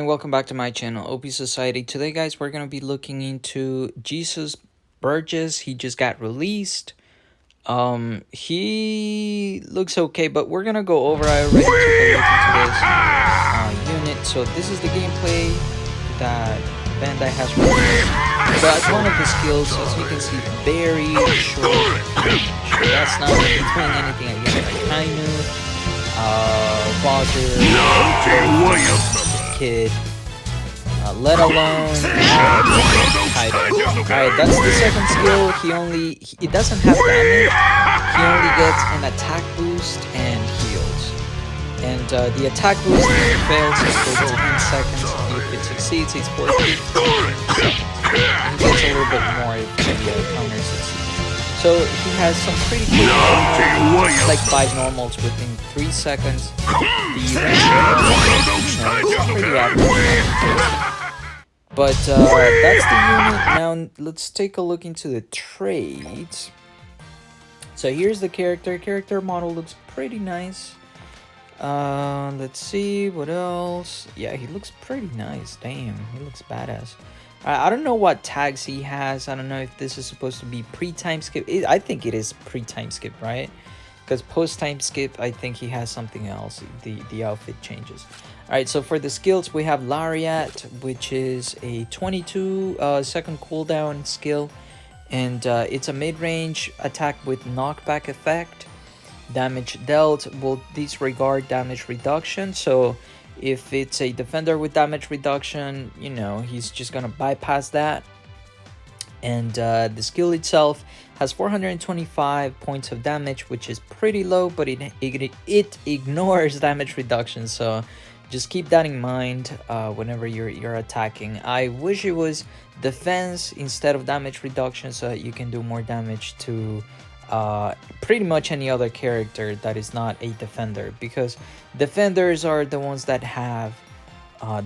And welcome back to my channel, OP Society. Today, guys, we're going to be looking into Jesus Burgess. He just got released. He looks okay, but we're going to go over. I already took a look into this unit. So this is the gameplay that Bandai has released. So as one of the skills, as you can see, very short range. That's not really doing anything against like Kainu, Roger, Kid, let alone Kaido. Alright, that's the second skill. He doesn't have damage. He only gets an attack boost and heals. And the attack boost, if it fails, is for 10 seconds. If it succeeds, it's for 15 seconds. And he gets a little bit more if the counter succeeds. So he has some pretty cool normals, like 5 normals within 3 seconds. The range is pretty average. But that's the unit. Now let's take a look into the trades. So here's the character. Character model looks pretty nice. Let's see what else. Yeah, he looks pretty nice. Damn, he looks badass. I don't know what tags he has. I don't know if this is supposed to be pre-time skip. I think it is pre-time skip, right? Because post-time skip, I think he has something else. The outfit changes. All right, so for the skills, we have Lariat, which is a 22 second cooldown skill. And it's a mid-range attack with knockback effect. Damage dealt will disregard damage reduction. So if it's a defender with damage reduction, you know, he's just gonna bypass that. And the skill itself has 425 points of damage, which is pretty low, but it ignores damage reduction. So just keep that in mind whenever you're attacking. I wish it was defense instead of damage reduction, so that you can do more damage to pretty much any other character that is not a defender, because defenders are the ones that have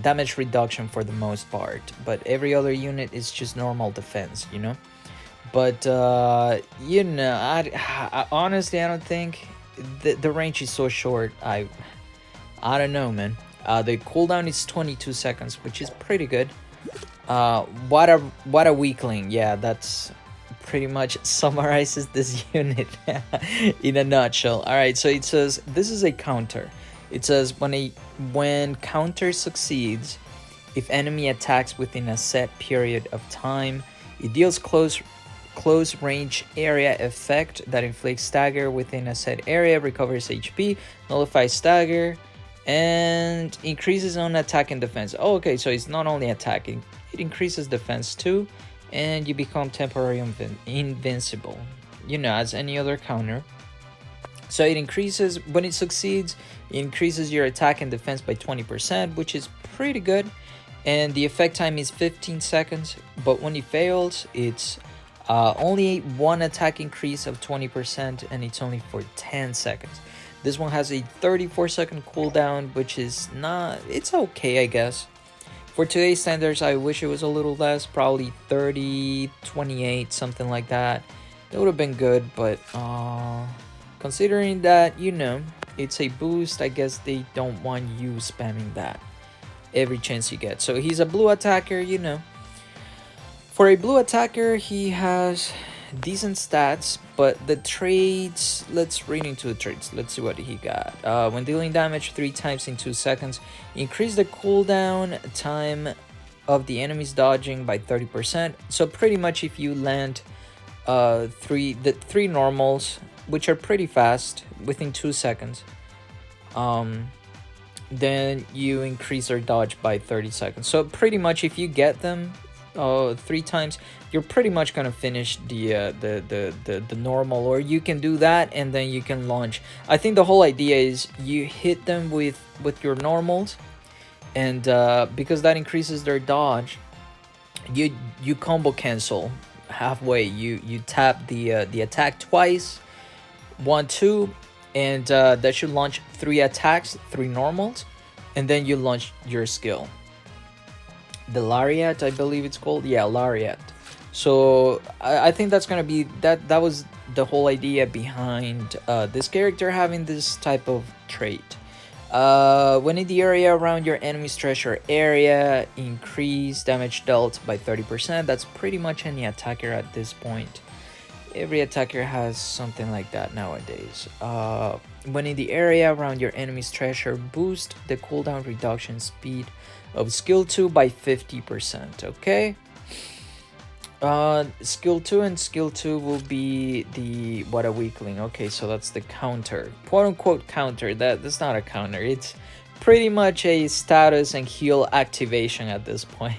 damage reduction for the most part, but every other unit is just normal defense, you know. But you know, I honestly, I don't think the range is so short. I don't know, man. The cooldown is 22 seconds, which is pretty good. What a weakling. Yeah, that's pretty much summarizes this unit in a nutshell. All right, so it says this is a counter. It says when counter succeeds, if enemy attacks within a set period of time, it deals close range area effect that inflicts stagger within a set area, recovers HP, nullifies stagger, and increases on attack and defense. Oh, okay, so it's not only attacking, it increases defense too. And you become temporarily invincible, you know, as any other counter. So it increases, when it succeeds, it increases your attack and defense by 20%, which is pretty good. And the effect time is 15 seconds. But when it fails, it's only one attack increase of 20%, and it's only for 10 seconds. This one has a 34-second cooldown, which is not, it's okay, I guess. For today's standards, I wish it was a little less, probably 30, 28, something like that. That would have been good, but considering that, you know, it's a boost, I guess they don't want you spamming that every chance you get. So he's a blue attacker, you know. For a blue attacker, he has decent stats, but the trades, let's read into the trades. Let's see what he got. When dealing damage 3 times in 2 seconds, increase the cooldown time of the enemy's dodging by 30%. So pretty much if you land three normals, which are pretty fast, within 2 seconds, then you increase their dodge by 30 seconds. So pretty much if you get them 3 times, you're pretty much gonna finish the normal, or you can do that and then you can launch. I think the whole idea is you hit them with your normals, and because that increases their dodge, you combo cancel halfway. You tap the attack twice, 1, 2, and that should launch 3 attacks, 3 normals, and then you launch your skill. The Lariat, I believe it's called. Yeah, Lariat. So I think that's gonna be that was the whole idea behind this character having this type of trait. When in the area around your enemy's treasure area, increase damage dealt by 30%. That's pretty much any attacker at this point. Every attacker has something like that nowadays. When in the area around your enemy's treasure, boost the cooldown reduction speed of skill 2 by 50%. Okay. Skill 2 and skill 2 will be the what a weakling. Okay, so that's the counter, quote unquote counter. That's not a counter, it's pretty much a status and heal activation at this point.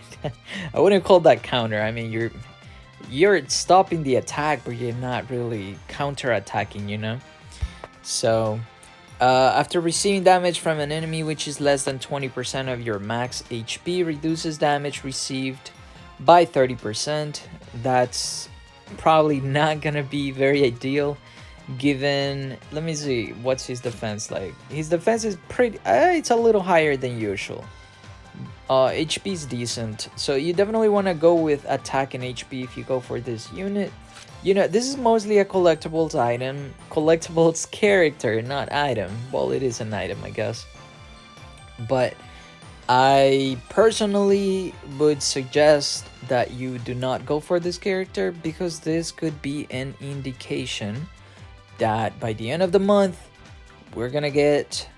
I wouldn't call that counter. I mean, you're stopping the attack, but you're not really counter attacking, you know. So after receiving damage from an enemy which is less than 20% of your max HP, reduces damage received by 30%. That's probably not gonna be very ideal, given, let me see, what's his defense like. His defense is pretty, it's a little higher than usual. HP is decent, so you definitely want to go with attack and HP if you go for this unit. You know, this is mostly a collectibles item, collectibles character, not item. Well, it is an item, I guess, but I personally would suggest that you do not go for this character, because this could be an indication that by the end of the month we're gonna get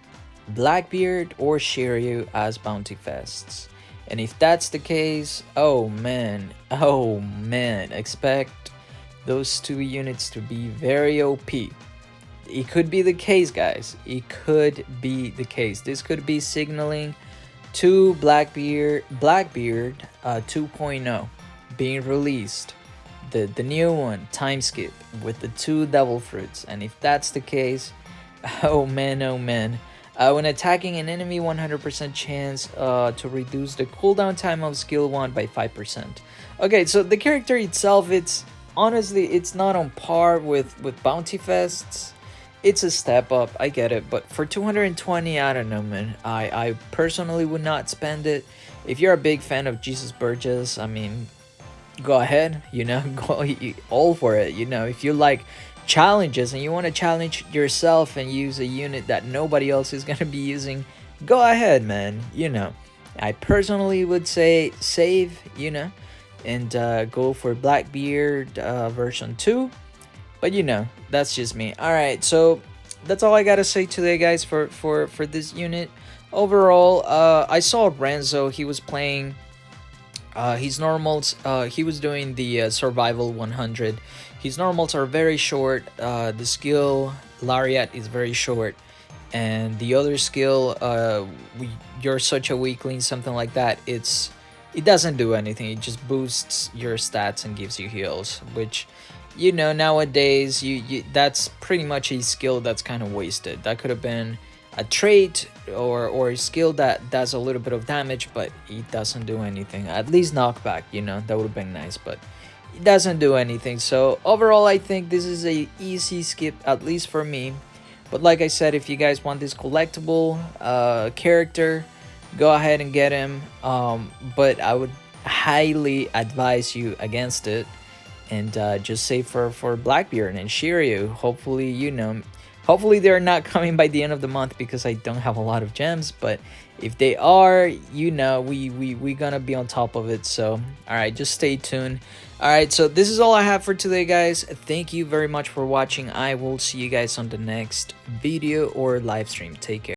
Blackbeard or Shiryu as bounty fests. And if that's the case, oh man, expect those two units to be very OP. It could be the case, guys. It could be the case. This could be signaling to Blackbeard 2.0 being released, the new one, time skip, with the 2 devil fruits. And if that's the case, oh man, when attacking an enemy, 100% chance to reduce the cooldown time of skill 1 by 5%. Okay, so the character itself, it's honestly, it's not on par with bounty fests. It's a step up, I get it, but for 220, I don't know, man. I personally would not spend it. If you're a big fan of Jesus Burgess, I mean, go ahead, you know, go all for it. You know, if you like challenges and you want to challenge yourself and use a unit that nobody else is going to be using, go ahead, man. You know, I personally would say save, you know, and go for Blackbeard version 2. But you know, that's just me. All right, so that's all I gotta say today, guys, for this unit. Overall, I saw Renzo. He was playing his normals. He was doing the survival 100. His normals are very short. The skill Lariat is very short, and the other skill, you're such a weakling, something like that. It doesn't do anything. It just boosts your stats and gives you heals, which, you know, nowadays you that's pretty much a skill that's kind of wasted. That could have been a trait or a skill that does a little bit of damage, but it doesn't do anything. At least knockback, you know, that would have been nice, but it doesn't do anything. So overall, I think this is a easy skip, at least for me. But like I said, if you guys want this collectible character, go ahead and get him. But I would highly advise you against it, and just save for Blackbeard and Shiryu. Hopefully, you know, hopefully they're not coming by the end of the month, because I don't have a lot of gems. But if they are, you know, we gonna be on top of it. So all right, just stay tuned. All right, so this is all I have for today, guys. Thank you very much for watching. I will see you guys on the next video or live stream. Take care.